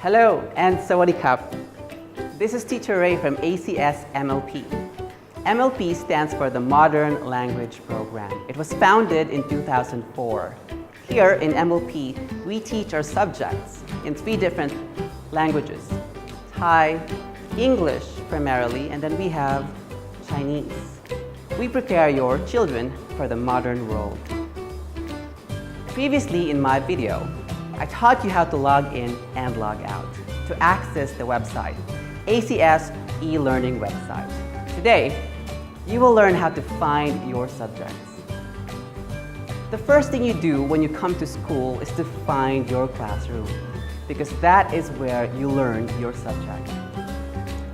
Hello and Sawadee Krap. This is Teacher Ray from ACS-MLP. MLP stands for the Modern Language Program. It was founded in 2004. Here in MLP, we teach our subjects in 3 different languages: Thai, English primarily, and then we have Chinese. We prepare your children for the modern world. Previously in my video, I taught you how to log in and log out to access the website, ACS e-learning website. Today, you will learn how to find your subjects. The first thing you do when you come to school is to find your classroom, because that is where you learn your subject.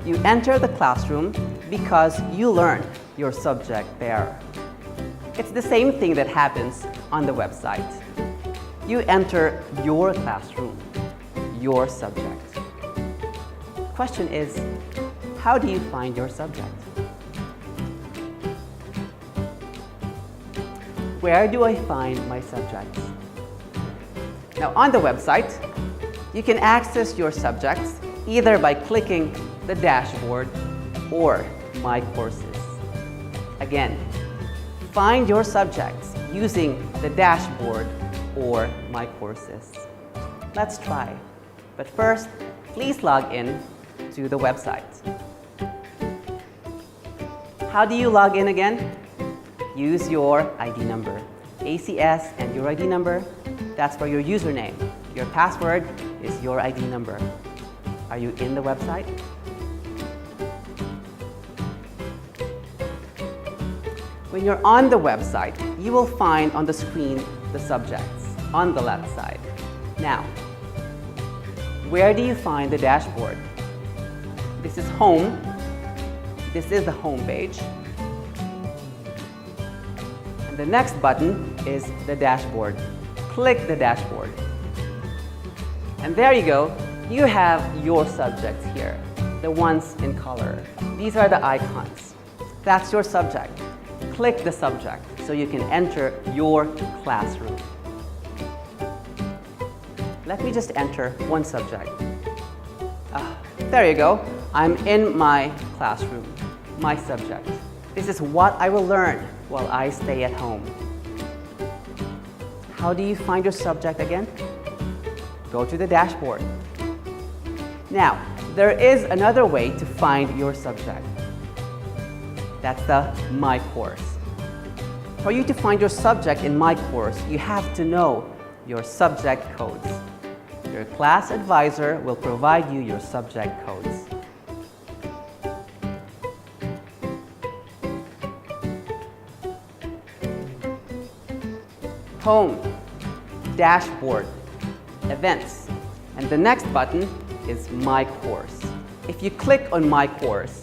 You enter the classroom because you learn your subject there. It's the same thing that happens on the website. You enter your classroom, your subject. Question is, how do you find your subject? Where do I find my subjects? Now on the website, you can access your subjects either by clicking the dashboard or My Courses. Again, find your subjects using the dashboard or My Courses. Let's try. But first, please log in to the website. How do you log in again? Use your ID number. ACS and your ID number, that's for your username. Your password is your ID number. Are you in the website? When you're on the website, you will find on the screen the subjects on the left side. Now, where do you find the dashboard? This is home. This is the home page. And the next button is the dashboard. Click the dashboard. And there you go. You have your subjects here, the ones in color. These are the icons. That's your subject. Click the subject so you can enter your classroom. Let me just enter one subject. There you go. I'm in my classroom, my subject. This is what I will learn while I stay at home. How do you find your subject again? Go to the dashboard. Now, there is another way to find your subject. That's the My Course. For you to find your subject in My Course, you have to know your subject codes. Your class advisor will provide you your subject codes. Home, dashboard, events, and the next button is My Course. If you click on My Course,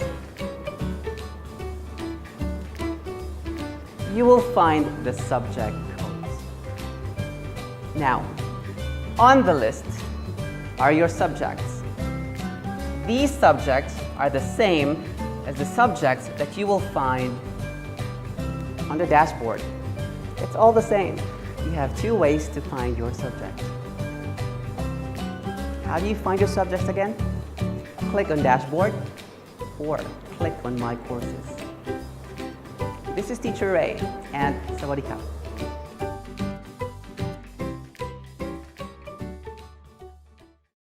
you will find the subject codes. Now, on the list are your subjects. These subjects are the same as the subjects that you will find on the dashboard. It's all the same. You have 2 ways to find your subject. How do you find your subjects again? Click on dashboard or click on My Courses. This is Teacher Ray and Sawadee Krap.